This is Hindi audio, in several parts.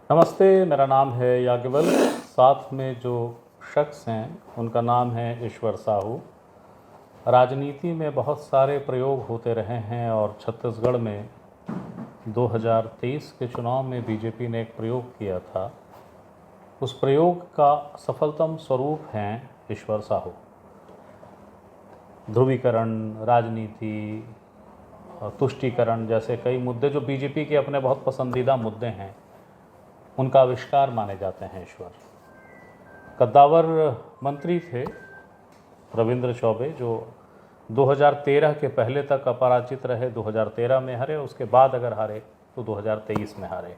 नमस्ते, मेरा नाम है याज्ञवल। साथ में जो शख्स हैं उनका नाम है ईश्वर साहू। राजनीति में बहुत सारे प्रयोग होते रहे हैं और छत्तीसगढ़ में 2023 के चुनाव में बीजेपी ने एक प्रयोग किया था। उस प्रयोग का सफलतम स्वरूप हैं ईश्वर साहू। ध्रुवीकरण, राजनीति, तुष्टीकरण जैसे कई मुद्दे जो बीजेपी के अपने बहुत पसंदीदा मुद्दे हैं, उनका आविष्कार माने जाते हैं ईश्वर। कद्दावर मंत्री थे रविंद्र चौबे, जो 2013 के पहले तक अपराजित रहे। 2013 में हारे, उसके बाद अगर हारे तो 2023 में हारे।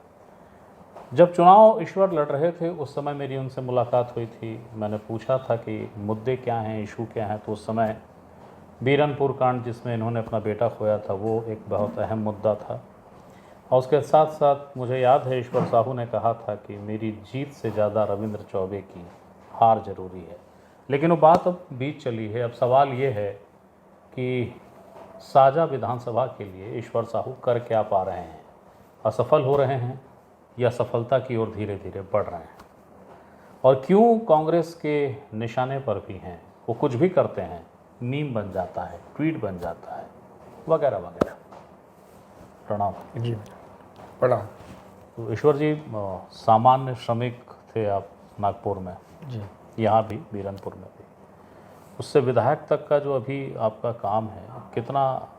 जब चुनाव ईश्वर लड़ रहे थे उस समय मेरी उनसे मुलाकात हुई थी। मैंने पूछा था कि मुद्दे क्या हैं, इशू क्या हैं। तो उस समय बीरनपुर कांड, जिसमें इन्होंने अपना बेटा खोया था, वो एक बहुत अहम मुद्दा था। और उसके साथ साथ मुझे याद है ईश्वर साहू ने कहा था कि मेरी जीत से ज़्यादा रविंद्र चौबे की हार जरूरी है। लेकिन वो बात अब बीत चली है। अब सवाल ये है कि साजा विधानसभा के लिए ईश्वर साहू कर क्या पा रहे हैं? असफल हो रहे हैं या सफलता की ओर धीरे धीरे बढ़ रहे हैं? और क्यों कांग्रेस के निशाने पर भी हैं? वो कुछ भी करते हैं, मीम बन जाता है, ट्वीट बन जाता है, वगैरह वगैरह। प्रणाम जी, प्रणाम। तो ईश्वर जी, सामान्य श्रमिक थे आप नागपुर में, जी, यहाँ भी बीरनपुर में भी। उससे विधायक तक का जो अभी आपका काम है, कितना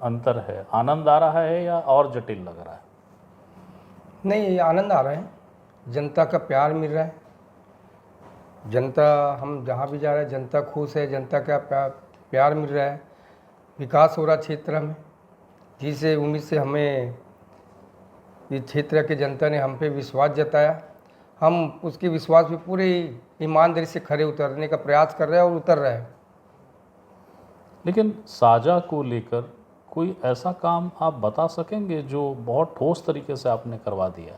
अंतर है? आनंद आ रहा है या और जटिल लग रहा है? नहीं, ये आनंद आ रहा है। जनता का प्यार मिल रहा है। जनता, हम जहाँ भी जा रहे हैं जनता खुश है। जनता का प्यार मिल रहा है। विकास हो रहा क्षेत्र में, जिसे उम्मीद से हमें इस क्षेत्र के जनता ने हम पे विश्वास जताया। हम उसके विश्वास पे पूरी ईमानदारी से खरे उतरने का प्रयास कर रहे हैं और उतर रहे हैं। लेकिन साजा को लेकर कोई ऐसा काम आप बता सकेंगे जो बहुत ठोस तरीके से आपने करवा दिया?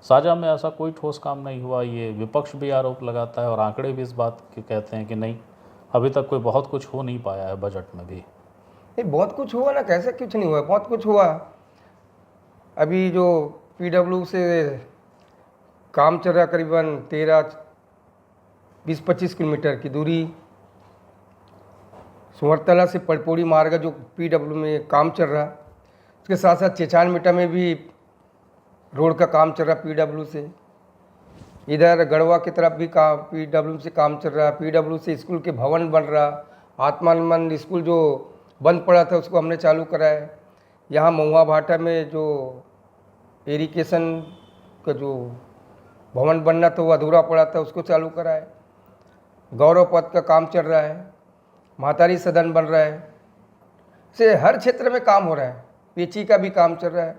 साजा में ऐसा कोई ठोस काम नहीं हुआ। ये विपक्ष भी आरोप लगाता है और आंकड़े भी इस बात के कहते हैं कि नहीं, अभी तक कोई बहुत कुछ हो नहीं पाया है बजट में भी। नहीं, बहुत कुछ हुआ ना, कैसे कुछ नहीं हुआ, बहुत कुछ हुआ। अभी जो PW से काम चल रहा करीबन 20-25 किलोमीटर की दूरी, सुवरतला से पड़पोड़ी मार्ग जो PW में काम चल रहा है। उसके साथ साथ चेचानमिटा में भी रोड का काम चल रहा PW से। इधर गढ़वा की तरफ भी काम PW से काम चल रहा है। PW से स्कूल के भवन बन रहा। आत्मानंद स्कूल जो बंद पड़ा था उसको हमने चालू करा है। यहाँ महुआ भाटा में जो इरिगेशन का जो भवन बनना था वो अधूरा पड़ा था, उसको चालू करा है। गौरव पथ का काम चल रहा है। महतारी सदन बन रहा है। से हर क्षेत्र में काम हो रहा है। पेची का भी काम चल रहा है।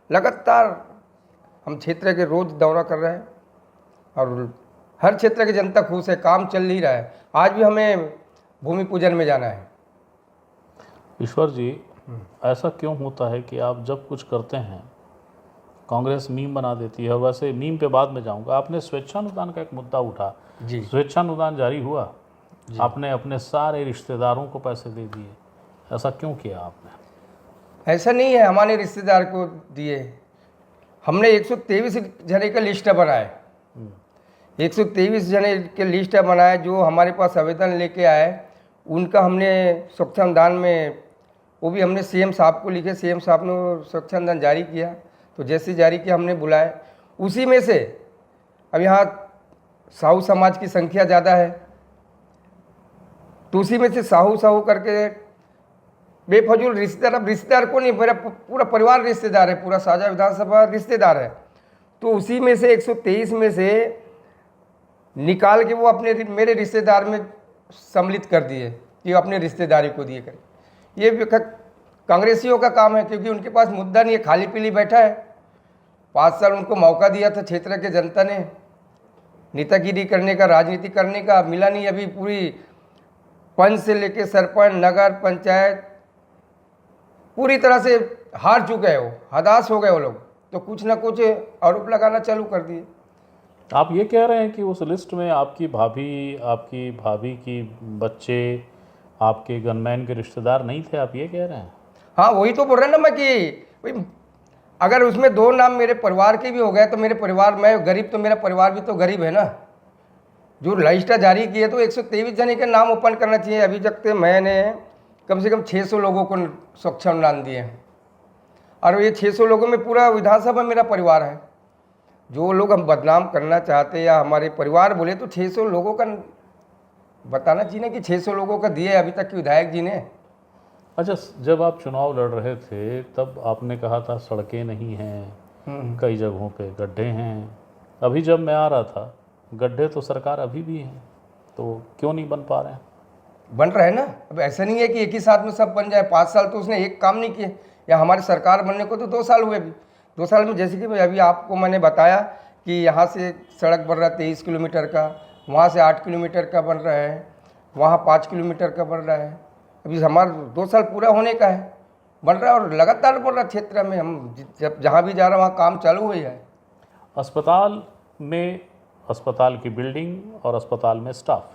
लगातार हम क्षेत्र के रोज दौरा कर रहे हैं और हर क्षेत्र की जनता खुश है। काम चल ही रहा है। आज भी हमें भूमि पूजन में जाना है। ईश्वर जी, ऐसा क्यों होता है कि आप जब कुछ करते हैं कांग्रेस मीम बना देती है? वैसे मीम पे बाद में जाऊंगा। आपने स्वेच्छानुदान का एक मुद्दा उठा। जी, स्वेच्छानुदान जारी हुआ, आपने अपने सारे रिश्तेदारों को पैसे दे दिए, ऐसा क्यों किया आपने? ऐसा नहीं है हमारे रिश्तेदार को दिए। हमने 123 जने का लिस्ट बनाए। 123 जने के लिस्ट बनाए जो हमारे पास आवेदन लेके आए। उनका हमने स्वच्छानुदान में, वो भी हमने CM साहब को लिखे। CM साहब ने स्वच्छानुदान जारी किया। तो जैसे जारी किया हमने बुलाए। उसी में से अब यहाँ साहू समाज की संख्या ज़्यादा है, तो उसी में से साहू साहू करके बेफजूल रिश्तेदार। अब रिश्तेदार को नहीं, मेरा पूरा परिवार रिश्तेदार है, पूरा साजा विधानसभा रिश्तेदार है। तो उसी में से 123 में से निकाल के वो अपने मेरे रिश्तेदार में सम्मिलित कर दिए कि अपने रिश्तेदारी को दिए करें। ये कांग्रेसियों का काम है, क्योंकि उनके पास मुद्दा नहीं है, खाली पीली बैठा है। 5 साल उनको मौका दिया था क्षेत्र के जनता ने नेतागिरी करने का, राजनीति करने का, मिला नहीं। अभी पूरी पंच से लेके सरपंच, नगर पंचायत पूरी तरह से हार चुके हैं। वो हताश हो गए वो लोग, तो कुछ ना कुछ आरोप लगाना चालू कर दिए। आप ये कह रहे हैं कि उस लिस्ट में आपकी भाभी की बच्चे, आपके गनमैन के रिश्तेदार नहीं थे? आप ये कह रहे हैं? हाँ, वही तो बोल रहे हैं ना मैं कि भाई अगर उसमें 2 नाम मेरे परिवार के भी हो गए तो मेरे परिवार, मैं गरीब तो मेरा परिवार भी तो गरीब है ना। जो लिस्ट जारी की है तो 123 जने के नाम ओपन करना चाहिए। अभी तक तो मैंने कम से कम 600 लोगों को सक्षम नाम दिए हैं, और ये 600 लोगों में पूरा विधानसभा मेरा परिवार है। जो लोग हम बदनाम करना चाहते हैं या हमारे परिवार बोले तो 600 लोगों का बताना चाहिए ना कि 600 लोगों का दिए अभी तक के विधायक जी ने। अच्छा, जब आप चुनाव लड़ रहे थे तब आपने कहा था सड़कें नहीं हैं, कई जगहों पे गड्ढे हैं। अभी जब मैं आ रहा था, गड्ढे तो सरकार अभी भी हैं, तो क्यों नहीं बन पा रहे हैं? बन रहा है ना। अब ऐसा नहीं है कि एक ही साथ में सब बन जाए। 5 साल तो उसने एक काम नहीं किए, या हमारी सरकार बनने को तो 2 साल हुए। अभी 2 साल में जैसे कि अभी आपको मैंने बताया कि यहाँ से सड़क बन रहा है 23 किलोमीटर का, वहाँ से 8 किलोमीटर का बन रहा है, वहाँ 5 किलोमीटर का बन रहा है। अभी हमारा 2 साल पूरा होने का है, बन रहा है और लगातार बन रहा है। क्षेत्र में हम जब जहाँ भी जा रहे हैं वहाँ काम चालू हुई है। अस्पताल में, अस्पताल की बिल्डिंग और अस्पताल में स्टाफ,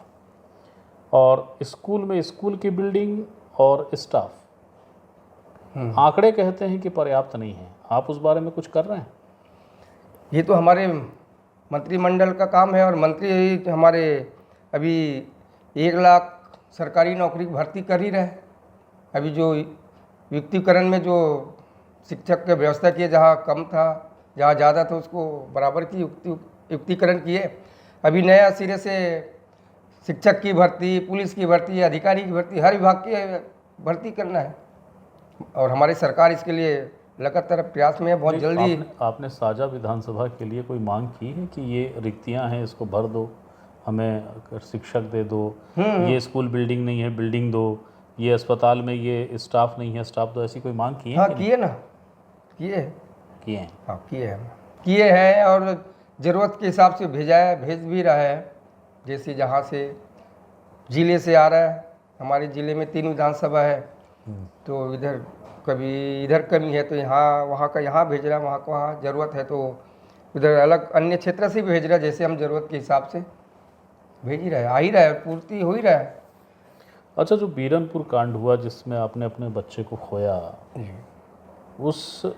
और स्कूल में स्कूल की बिल्डिंग और स्टाफ, आंकड़े कहते हैं कि पर्याप्त नहीं है। आप उस बारे में कुछ कर रहे हैं? ये तो हमारे मंत्रिमंडल का काम है, और मंत्री हमारे अभी 1 लाख सरकारी नौकरी की भर्ती कर ही रहे। अभी जो युक्तिकरण में जो शिक्षक की व्यवस्था की है, जहाँ कम था जहाँ ज़्यादा था उसको बराबर की युक्तिकरण किए। अभी नया सिरे से शिक्षक की भर्ती, पुलिस की भर्ती, अधिकारी की भर्ती, हर विभाग की भर्ती करना है, और हमारी सरकार इसके लिए लगातार प्रयास में है। बहुत जल्दी आपने साझा विधानसभा के लिए कोई मांग की है कि ये रिक्तियां हैं, इसको भर दो, हमें शिक्षक दे दो, ये स्कूल बिल्डिंग नहीं है, बिल्डिंग दो, ये अस्पताल में ये स्टाफ नहीं है, स्टाफ दो, ऐसी कोई मांग की है? हाँ किए ना, किए हैं। हाँ किए हैं, और ज़रूरत के हिसाब से भेजा है, भेज भी रहा है। जैसे जहाँ से ज़िले से आ रहा है, हमारे ज़िले में 3 विधानसभा है, तो इधर कभी इधर कमी है तो यहाँ, वहाँ का यहाँ भेज रहा है, वहाँ को वहाँ ज़रूरत है तो इधर अलग अन्य क्षेत्र से भी भेज रहा है। जैसे हम ज़रूरत के हिसाब से भेज ही रहा है, आ ही रहा है, पूर्ति हो ही रहा है। अच्छा, जो बीरनपुर कांड हुआ जिसमें आपने अपने बच्चे को खोया, उस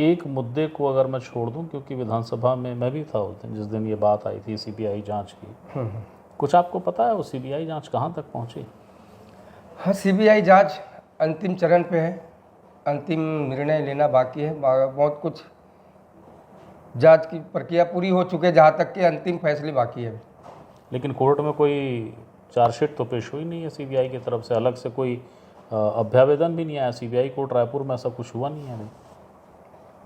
एक मुद्दे को अगर मैं छोड़ दूं, क्योंकि विधानसभा में मैं भी था उस दिन जिस दिन ये बात आई थी सीबीआई जांच की, कुछ आपको पता है वो सीबीआई जांच कहाँ तक पहुँची? हाँ, सीबीआई जांच अंतिम चरण पे है, अंतिम निर्णय लेना बाकी है। बहुत कुछ जांच की प्रक्रिया पूरी हो चुकी है, जहाँ तक के अंतिम फैसले बाकी है। लेकिन कोर्ट में कोई चार्जशीट तो पेश हुई नहीं है सीबीआई की तरफ से, अलग से कोई अभ्यावेदन भी नहीं आया। सीबीआई कोर्ट रायपुर में ऐसा कुछ हुआ नहीं है अभी।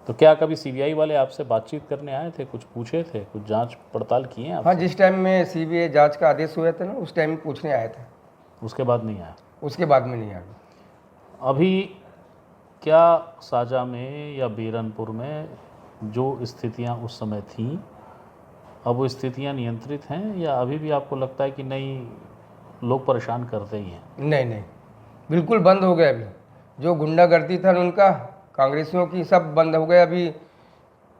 तो क्या कभी सीबीआई वाले आपसे बातचीत करने आए थे, कुछ पूछे थे, कुछ जांच पड़ताल किए हैं? हाँ, जिस टाइम में सीबीआई जांच का आदेश हुआ था ना, उस टाइम पूछने आए थे। उसके बाद नहीं आया? उसके बाद में नहीं आया। अभी क्या साजा में या बीरनपुर में जो स्थितियां उस समय थीं, अब वो स्थितियां नियंत्रित हैं, या अभी भी आपको लगता है कि नहीं, लोग परेशान करते ही हैं? नहीं, बिल्कुल बंद हो गया। अभी जो गुंडागर्दी था उनका, कांग्रेसियों की, सब बंद हो गया। अभी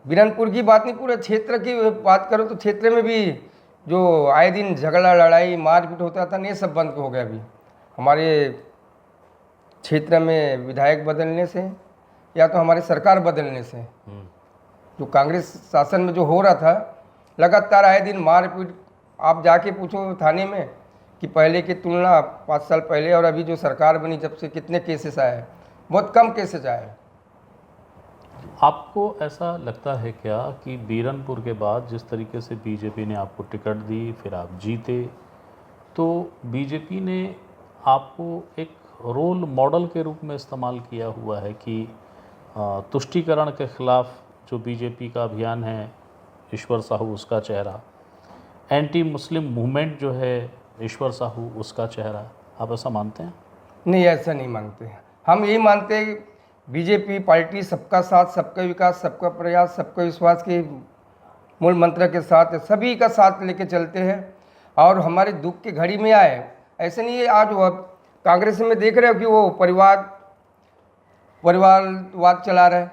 बीरनपुर की बात नहीं, पूरे क्षेत्र की बात करो तो क्षेत्र में भी जो आए दिन झगड़ा, लड़ाई, मारपीट होता था, ये सब बंद हो गया। अभी हमारे क्षेत्र में विधायक बदलने से या तो हमारी सरकार बदलने से, जो कांग्रेस शासन में जो हो रहा था, लगातार आए दिन मारपीट। आप जाके पूछो थाने में कि पहले की तुलना 5 साल पहले और अभी जो सरकार बनी जब से कितने केसेस आए? बहुत कम केसेस आए। आपको ऐसा लगता है क्या कि बीरनपुर के बाद जिस तरीके से बीजेपी ने आपको टिकट दी, फिर आप जीते, तो बीजेपी ने आपको एक रोल मॉडल के रूप में इस्तेमाल किया हुआ है कि तुष्टीकरण के खिलाफ जो बीजेपी का अभियान है, ईश्वर साहू उसका चेहरा, एंटी मुस्लिम मूवमेंट जो है ईश्वर साहू उसका चेहरा, आप ऐसा मानते हैं? नहीं, ऐसा नहीं मानते। हम यही मानते हैं बीजेपी पार्टी सबका साथ, सबका विकास, सबका प्रयास, सबका विश्वास के मूल मंत्र के साथ सभी का साथ लेके चलते हैं, और हमारे दुख की घड़ी में आए। ऐसे नहीं है आज वो कांग्रेस में देख रहे हो कि वो परिवारवाद चला रहा है,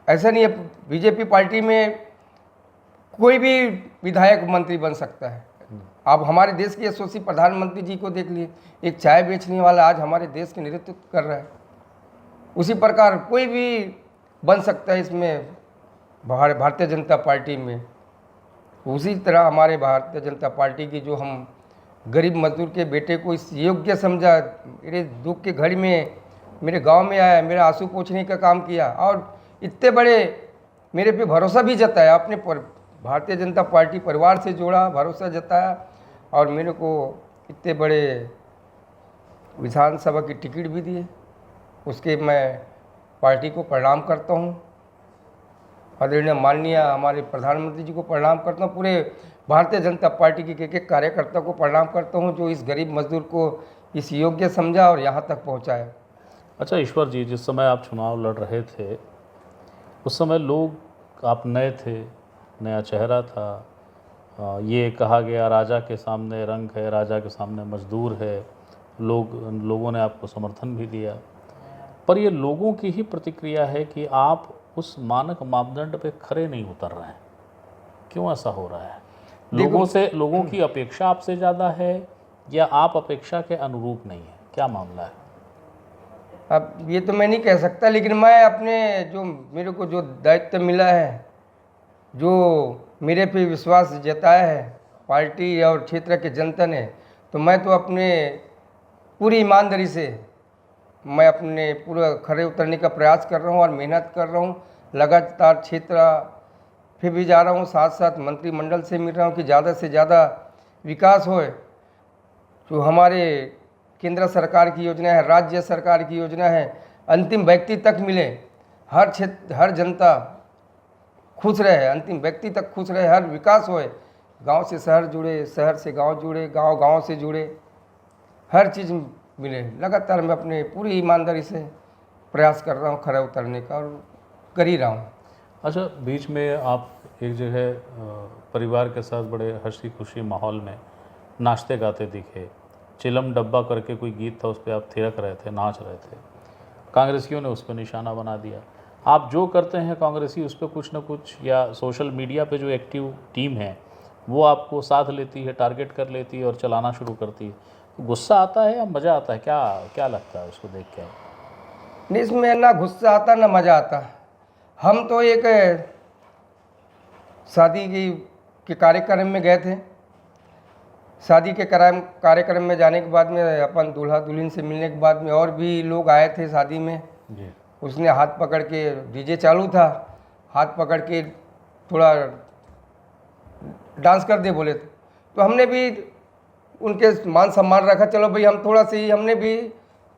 ऐसा नहीं है। बीजेपी पार्टी में कोई भी विधायक मंत्री बन सकता है। आप हमारे देश के यशस्वी प्रधानमंत्री जी को देख लिए, एक चाय बेचने वाला आज हमारे देश के नेतृत्व कर रहा है। उसी प्रकार कोई भी बन सकता है इसमें भारतीय जनता पार्टी में। उसी तरह हमारे भारतीय जनता पार्टी की जो हम गरीब मजदूर के बेटे को इस योग्य समझा, मेरे दुख के घड़ी में मेरे गांव में आया, मेरा आंसू पोंछने का काम किया और इतने बड़े मेरे पे भरोसा भी जताया, अपने भारतीय जनता पार्टी परिवार से जोड़ा, भरोसा जताया और मेरे को इतने बड़े विधानसभा की टिकट भी दिए। उसके मैं पार्टी को प्रणाम करता हूँ, आदरणीय माननीय हमारे प्रधानमंत्री जी को प्रणाम करता हूँ, पूरे भारतीय जनता पार्टी के एक कार्यकर्ता को प्रणाम करता हूँ जो इस गरीब मजदूर को इस योग्य समझा और यहाँ तक पहुँचाया। अच्छा ईश्वर जी, जिस समय आप चुनाव लड़ रहे थे उस समय लोग, आप नए थे, नया चेहरा था, ये कहा गया राजा के सामने रंक है, राजा के सामने मजदूर है, लोगों ने आपको समर्थन भी दिया, पर ये लोगों की ही प्रतिक्रिया है कि आप उस मानक मापदंड पे खरे नहीं उतर रहे हैं। क्यों ऐसा हो रहा है? लोगों की अपेक्षा आपसे ज़्यादा है या आप अपेक्षा के अनुरूप नहीं है? क्या मामला है? अब ये तो मैं नहीं कह सकता, लेकिन मैं अपने जो मेरे को जो दायित्व मिला है, जो मेरे पे विश्वास जताया है पार्टी और क्षेत्र के जनता ने, तो मैं तो अपने पूरी ईमानदारी से मैं अपने पूरा खरे उतरने का प्रयास कर रहा हूँ और मेहनत कर रहा हूँ। लगातार क्षेत्र फिर भी जा रहा हूँ, साथ साथ मंत्रिमंडल से मिल रहा हूँ कि ज़्यादा से ज़्यादा विकास होए। जो हमारे केंद्र सरकार की योजना है, राज्य सरकार की योजना है, अंतिम व्यक्ति तक मिले, हर क्षेत्र हर जनता खुश रहे, अंतिम व्यक्ति तक खुश रहे, हर विकास होए, गांव से शहर जुड़े, शहर से गांव जुड़े, गांव से जुड़े, हर चीज़ मिले। लगातार मैं अपने पूरी ईमानदारी से प्रयास कर रहा हूँ खरा उतरने का और कर ही रहा हूँ। अच्छा, बीच में आप एक जगह परिवार के साथ बड़े हंसी खुशी माहौल में नाचते गाते दिखे, चिलम डब्बा करके कोई गीत था, उस पर आप थिरक रहे थे, नाच रहे थे, कांग्रेसियों ने उस पर निशाना बना दिया। आप जो करते हैं कांग्रेसी उस पर कुछ ना कुछ, या सोशल मीडिया पे जो एक्टिव टीम है वो आपको साथ लेती है, टारगेट कर लेती है और चलाना शुरू करती है, तो गुस्सा आता है या मज़ा आता है? क्या लगता है उसको देख के? नहीं, इसमें ना गुस्सा आता ना मज़ा आता। हम तो एक शादी के कार्यक्रम में गए थे। शादी के कार्यक्रम में जाने के बाद में अपन दूल्हा दुल्हन से मिलने के बाद में और भी लोग आए थे शादी में जी। उसने हाथ पकड़ के, डीजे चालू था, हाथ पकड़ के थोड़ा डांस कर दे बोले थे, तो हमने भी उनके मान सम्मान रखा, चलो भाई हम हमने भी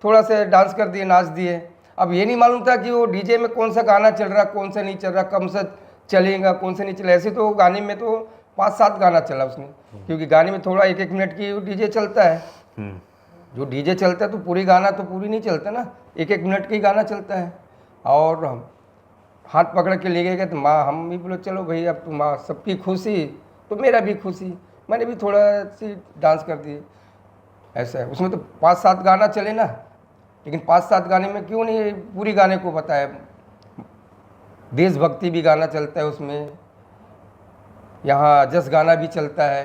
थोड़ा सा डांस कर दिए, नाच दिए। अब ये नहीं मालूम था कि वो डीजे में कौन सा गाना चल रहा, कौन सा नहीं चल रहा, कम से चलेगा, कौन सा नहीं चलेगा। ऐसे तो गाने में तो 5-7 गाना चला उसने, क्योंकि गाने में थोड़ा 1-1 मिनट की डीजे चलता है। जो डीजे चलता है तो पूरी गाना तो पूरी नहीं चलता ना, 1-1 मिनट की गाना चलता है। और हम हाथ पकड़ के ले गए तो माँ, हम भी बोले चलो भाई अब तो माँ सबकी खुशी तो मेरा भी खुशी, मैंने भी थोड़ा सी डांस कर दिए। ऐसा है, उसमें तो 5-7 गाना चले ना, लेकिन 5-7 गाने में क्यों नहीं पूरी गाने को बताया। देशभक्ति भी गाना चलता है उसमें, यहाँ जस गाना भी चलता है,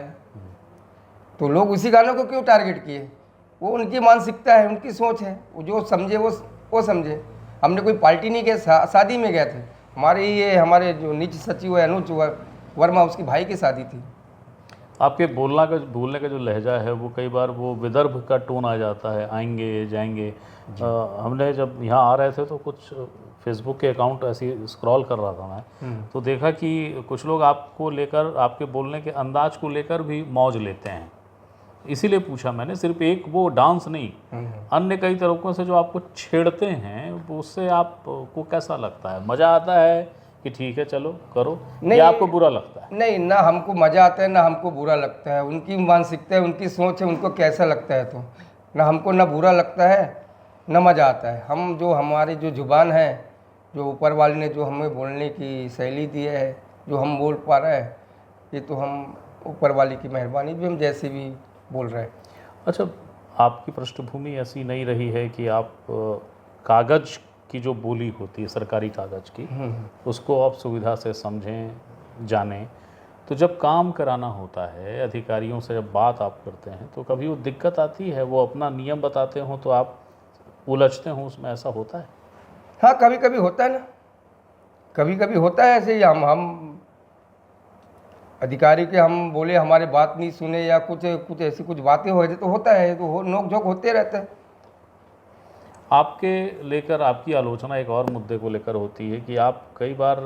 तो लोग उसी गानों को क्यों टारगेट किए? वो उनकी मानसिकता है, उनकी सोच है, वो जो समझे वो समझे। हमने कोई पार्टी नहीं गए, शादी में गए थे। हमारे जो निजी सचिव है अनुज वर्मा, उसकी भाई की शादी थी। आपके बोलने का जो लहजा है वो कई बार वो विदर्भ का टोन आ जाता है, आएंगे जाएंगे। हमने जब यहाँ आ रहे थे तो कुछ फेसबुक के अकाउंट ऐसे स्क्रॉल कर रहा था मैं, तो देखा कि कुछ लोग आपको लेकर, आपके बोलने के अंदाज को लेकर भी मौज लेते हैं। इसीलिए पूछा मैंने, सिर्फ एक वो डांस नहीं, अन्य कई तरीकों से जो आपको छेड़ते हैं, उससे आपको कैसा लगता है? मज़ा आता है कि ठीक है चलो करो, या आपको बुरा लगता है? नहीं, ना हमको मज़ा आता है ना हमको बुरा लगता है। उनकी मानसिकता है, उनकी सोच है, उनको कैसा लगता है, तो ना हमको ना बुरा लगता है ना मज़ा आता है। हम जो हमारी जो जुबान है, जो ऊपर वाले ने जो हमें बोलने की शैली दी है, जो हम बोल पा रहे हैं, ये तो हम ऊपर वाले की मेहरबानी भी, हम जैसे भी बोल रहे हैं। अच्छा, आपकी पृष्ठभूमि ऐसी नहीं रही है कि आप कागज़ की जो बोली होती है, सरकारी कागज़ की, उसको आप सुविधा से समझें, जानें, तो जब काम कराना होता है अधिकारियों से, जब बात आप करते हैं तो कभी वो दिक्कत आती है? वो अपना नियम बताते हों तो आप उलझते हों उसमें, ऐसा होता है? हाँ, कभी कभी होता है ना, कभी कभी होता है ऐसे ही, हम अधिकारी के हम बोले हमारे बात नहीं सुने या कुछ कुछ ऐसी कुछ बातें हो जाती तो होता है, तो नोक झोंक होते रहता है। आपके लेकर आपकी आलोचना एक और मुद्दे को लेकर होती है कि आप कई बार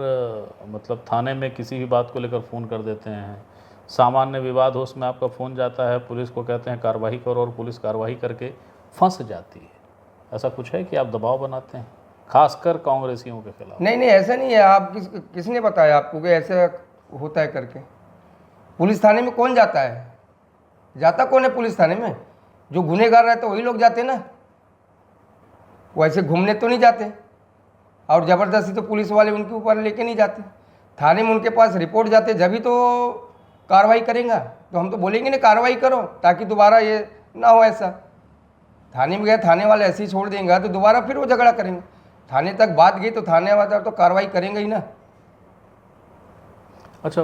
मतलब थाने में किसी भी बात को लेकर फ़ोन कर देते हैं, सामान्य विवाद हो उसमें आपका फ़ोन जाता है, पुलिस को कहते हैं कार्रवाई करो और पुलिस कार्रवाई करके फंस जाती है। ऐसा कुछ है कि आप दबाव बनाते हैं खासकर कांग्रेसियों के खिलाफ? नहीं नहीं, ऐसा नहीं है। आप किसने बताया आपको कि ऐसा होता है करके? पुलिस थाने में कौन जाता है? जाता कौन है पुलिस थाने में? जो गुनहगार रहते वही लोग जाते ना, वो ऐसे घूमने तो नहीं जाते। और ज़बरदस्ती तो पुलिस वाले उनके ऊपर लेके नहीं जाते। थाने में उनके पास रिपोर्ट जाते जभी तो कार्रवाई करेंगे। तो हम तो बोलेंगे ना कार्रवाई करो ताकि दोबारा ये ना हो ऐसा। थाने में गए, थाने वाले ऐसे ही छोड़ देंगे तो दोबारा फिर वो झगड़ा करेंगे। थाने तक बात गई तो थाने वाला तो कार्रवाई करेंगे ही ना। अच्छा,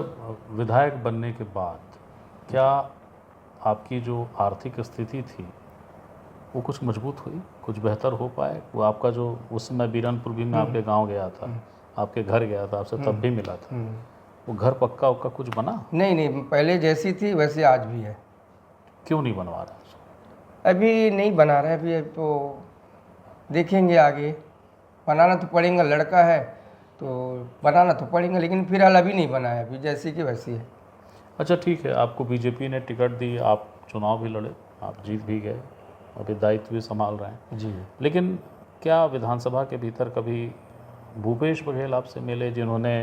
विधायक बनने के बाद क्या आपकी जो आर्थिक स्थिति थी वो कुछ मजबूत हुई, कुछ बेहतर हो पाए? वो आपका जो उस समय बीरनपुर भी मैं आपके गांव गया था, आपके घर गया था, आपसे तब भी मिला था, वो घर पक्का उक्का कुछ बना? नहीं नहीं, पहले जैसी थी वैसे आज भी है। क्यों नहीं बनवा रहा? अभी नहीं बना रहे, अभी तो देखेंगे आगे। बनाना तो पड़ेगा, लड़का है तो बनाना तो पड़ेगा, लेकिन फिलहाल अभी नहीं बना है, अभी जैसी की वैसी है। अच्छा ठीक है, आपको बीजेपी ने टिकट दी, आप चुनाव भी लड़े, आप जीत भी गए, अभी दायित्व भी संभाल रहे हैं जी। लेकिन क्या विधानसभा के भीतर कभी भूपेश बघेल आपसे मिले जिन्होंने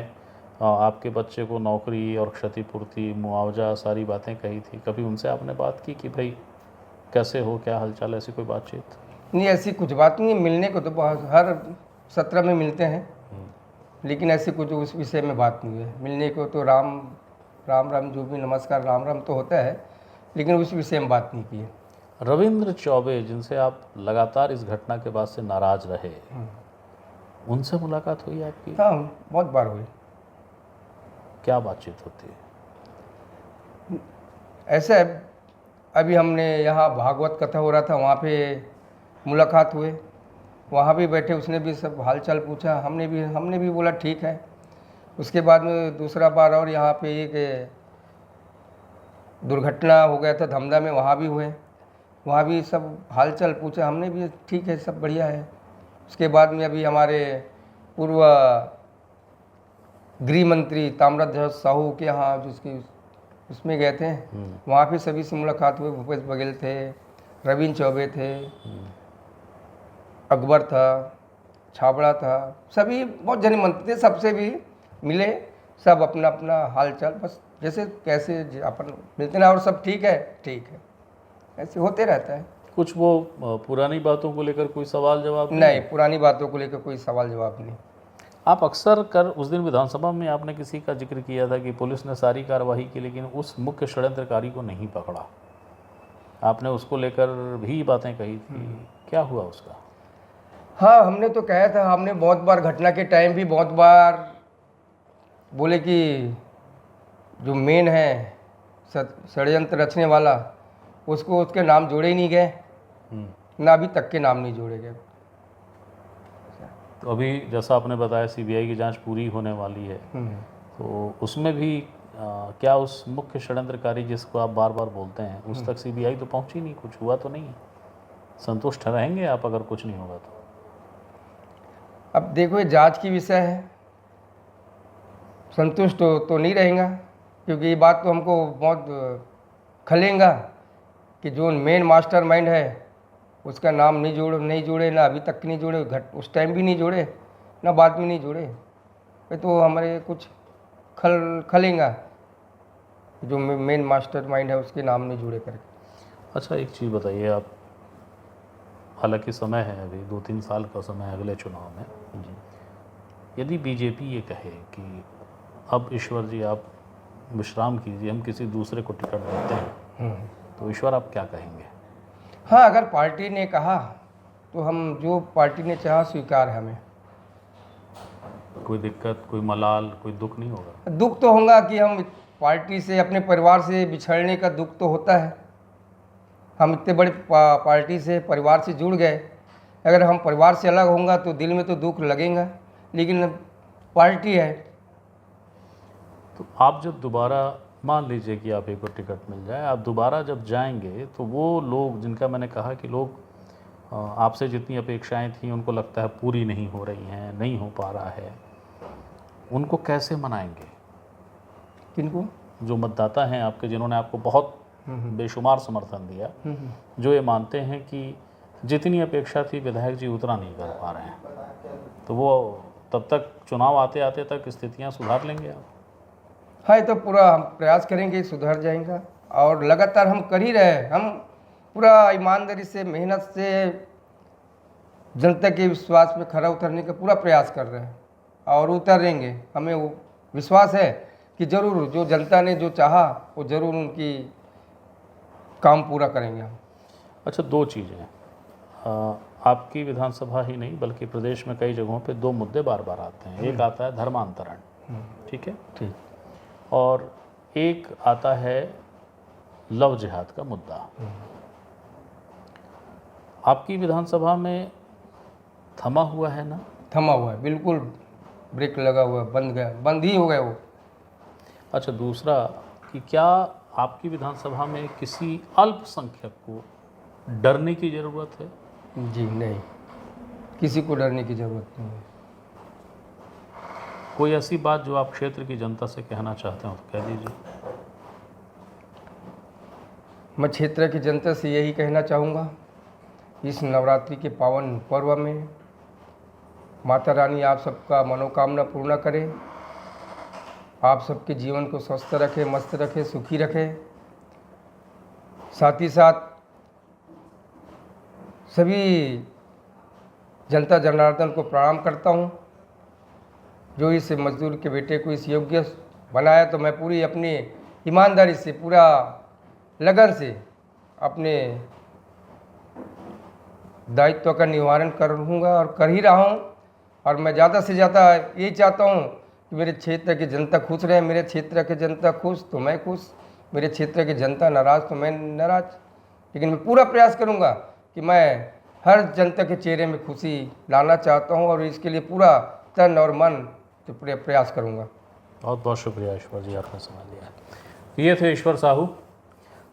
आपके बच्चे को नौकरी और क्षतिपूर्ति, मुआवजा, सारी बातें कही थी? कभी उनसे आपने बात की कि भाई कैसे हो, क्या हालचाल, ऐसी कोई बातचीत? नहीं, ऐसी कुछ बात नहीं है। मिलने को तो बहुत हर सत्र में मिलते हैं, लेकिन ऐसी कुछ उस विषय में बात नहीं है। मिलने को तो राम राम जो भी नमस्कार राम राम तो होता है, लेकिन उस विषय में बात नहीं की है। रविंद्र चौबे जिनसे आप लगातार इस घटना के बाद से नाराज रहे, उनसे मुलाकात हुई आपकी? हाँ, बहुत बार हुई। क्या बातचीत होती है? ऐसा है, अभी हमने यहाँ भागवत कथा हो रहा था, वहाँ पे मुलाकात हुए, वहाँ भी बैठे, उसने भी सब हालचाल पूछा, हमने भी बोला ठीक है। उसके बाद में दूसरा बार और यहाँ पे एक दुर्घटना हो गया था धमदा में, वहाँ भी हुए, वहाँ भी सब हालचाल पूछा, हमने भी ठीक है, सब बढ़िया है। उसके बाद में अभी हमारे पूर्व गृह मंत्री ताम्रध्वज साहू के यहाँ जिसकी उसमें गए थे, वहाँ पे सभी से मुलाकात हुई। भूपेश बघेल थे, रविंद्र चौबे थे, अकबर था, छाबड़ा था, सभी बहुत जन मंत्री थे, सबसे भी मिले, सब अपना अपना हालचाल बस जैसे कैसे अपन मिलते ना, और सब ठीक है, ऐसे होते रहता है। कुछ वो पुरानी बातों को लेकर कोई सवाल जवाब नहीं, पुरानी बातों को लेकर कोई सवाल जवाब नहीं। आप अक्सर कर उस दिन विधानसभा में आपने किसी का जिक्र किया था कि पुलिस ने सारी कार्रवाई की लेकिन उस मुख्य षड्यंत्रकारी को नहीं पकड़ा, आपने उसको लेकर भी बातें कही थी, क्या हुआ उसका? हाँ, हमने तो कहा था, हमने बहुत बार घटना के टाइम भी बहुत बार बोले कि जो मेन है षड्यंत्र रचने वाला, उसको उसके नाम जोड़े ही नहीं गए, ना अभी तक के नाम नहीं जोड़े गए। तो अभी जैसा आपने बताया सीबीआई की जांच पूरी होने वाली है, तो उसमें भी क्या उस मुख्य षड्यंत्रकारी जिसको आप बार बार बोलते हैं उस तक सीबीआई तो पहुंची नहीं, कुछ हुआ तो नहीं है? संतुष्ट रहेंगे आप अगर कुछ नहीं होगा तो? अब देखो, ये जांच की विषय है, संतुष्ट तो नहीं रहेगा, क्योंकि ये बात तो हमको बहुत खलेगा कि जो मेन मास्टरमाइंड है उसका नाम नहीं जोड़े, ना अभी तक नहीं जोड़े, उस टाइम भी नहीं जोड़े, ना बाद में नहीं जोड़े। ये तो हमारे कुछ खलेगा, जो मेन मास्टरमाइंड है उसके नाम नहीं जुड़े करके। अच्छा एक चीज़ बताइए आप, हालांकि समय है अभी 2-3 साल का समय है अगले चुनाव में, यदि बीजेपी ये कहे कि अब ईश्वर जी आप विश्राम कीजिए, हम किसी दूसरे को टिकट देते हैं, तो ईश्वर आप क्या कहेंगे? हाँ, अगर पार्टी ने कहा तो हम जो पार्टी ने चाहा स्वीकार है हमें। कोई दिक्कत, कोई मलाल, कोई दुख नहीं होगा? दुख तो होगा कि हम पार्टी से, अपने परिवार से बिछड़ने का दुख तो होता है। हम इतने बड़े पार्टी से, परिवार से जुड़ गए, अगर हम परिवार से अलग होंगे तो दिल में तो दुख लगेगा, लेकिन पार्टी है। तो आप जब दोबारा, मान लीजिए कि आप एक को टिकट मिल जाए, आप दोबारा जब जाएंगे तो वो लोग जिनका मैंने कहा कि लोग आपसे जितनी अपेक्षाएं थी उनको लगता है पूरी नहीं हो रही हैं, नहीं हो पा रहा है, उनको कैसे मनाएंगे? किनको? जो मतदाता हैं आपके, जिन्होंने आपको बहुत बेशुमार समर्थन दिया, जो ये मानते हैं कि जितनी अपेक्षा थी विधायक जी उतना नहीं कर पा रहे हैं, तो वो तब तक चुनाव आते आते तक स्थितियां सुधार लेंगे आप? हाँ, ये तो पूरा हम प्रयास करेंगे, सुधर जाएगा। और लगातार हम कर ही रहे हैं। हम पूरा ईमानदारी से, मेहनत से जनता के विश्वास में खरा उतरने का पूरा प्रयास कर रहे हैं और उतरेंगे। हमें वो विश्वास है कि ज़रूर जो जनता ने जो चाहा वो ज़रूर उनकी काम पूरा करेंगे हम। अच्छा, दो चीज़ें, आपकी विधानसभा ही नहीं बल्कि प्रदेश में कई जगहों पे दो मुद्दे बार बार आते हैं। एक आता है धर्मांतरण, ठीक है, ठीक। और एक आता है लव जिहाद का मुद्दा। आपकी विधानसभा में थमा हुआ है ना? थमा हुआ है, बिल्कुल ब्रेक लगा हुआ है, बंद गया, बंद ही हो गया वो। अच्छा, दूसरा कि क्या आपकी विधानसभा में किसी अल्पसंख्यक को डरने की ज़रूरत है? जी नहीं, किसी को डरने की ज़रूरत नहीं है। कोई ऐसी बात जो आप क्षेत्र की जनता से कहना चाहते हो तो कह दीजिए। मैं क्षेत्र की जनता से यही कहना चाहूँगा, इस नवरात्रि के पावन पर्व में माता रानी आप सबका मनोकामना पूर्ण करे, आप सबके जीवन को स्वस्थ रखे, मस्त रखे, सुखी रखे। साथ ही साथ सभी जनता जनार्दन को प्रणाम करता हूँ जो इस मजदूर के बेटे को इस योग्य बनाया। तो मैं पूरी अपनी ईमानदारी से, पूरा लगन से अपने दायित्व का निवारण करूँगा और कर ही रहा हूँ। और मैं ज़्यादा से ज़्यादा यही चाहता हूँ कि मेरे क्षेत्र की जनता खुश रहे। मेरे क्षेत्र की जनता खुश तो मैं खुश, मेरे क्षेत्र की जनता नाराज़ तो मैं नाराज़। लेकिन मैं पूरा प्रयास करूँगा कि मैं हर जनता के चेहरे में खुशी लाना चाहता हूँ और इसके लिए पूरा तन और मन से पूरे प्रयास करूँगा। बहुत बहुत शुक्रिया ईश्वर जी, आपने समझ लिया। ये थे ईश्वर साहू।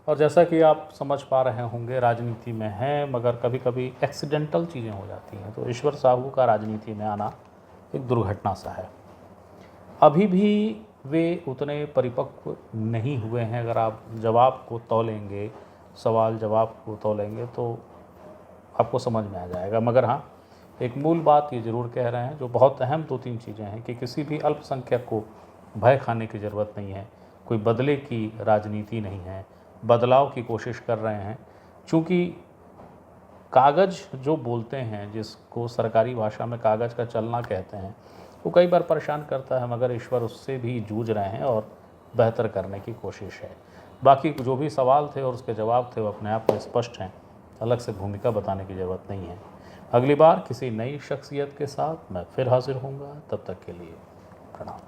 और जैसा कि आप समझ पा रहे होंगे, राजनीति में हैं मगर कभी कभी एक्सीडेंटल चीज़ें हो जाती हैं, तो ईश्वर साहू का राजनीति में आना एक दुर्घटना सा है। अभी भी वे उतने परिपक्व नहीं हुए हैं। अगर आप जवाब को तौलेंगे, सवाल जवाब को तौलेंगे तो आपको समझ में आ जाएगा। मगर हाँ, एक मूल बात ये ज़रूर कह रहे हैं जो बहुत अहम दो तीन चीज़ें हैं कि किसी भी अल्पसंख्यक को भय खाने की ज़रूरत नहीं है। कोई बदले की राजनीति नहीं है, बदलाव की कोशिश कर रहे हैं। चूँकि कागज़ जो बोलते हैं, जिसको सरकारी भाषा में कागज़ का चलना कहते हैं, वो कई बार परेशान करता है, मगर ईश्वर उससे भी जूझ रहे हैं और बेहतर करने की कोशिश है। बाकी जो भी सवाल थे और उसके जवाब थे वो अपने आप में स्पष्ट हैं, अलग से भूमिका बताने की ज़रूरत नहीं है। अगली बार किसी नई शख्सियत के साथ मैं फिर हाजिर होऊंगा। तब तक के लिए प्रणाम।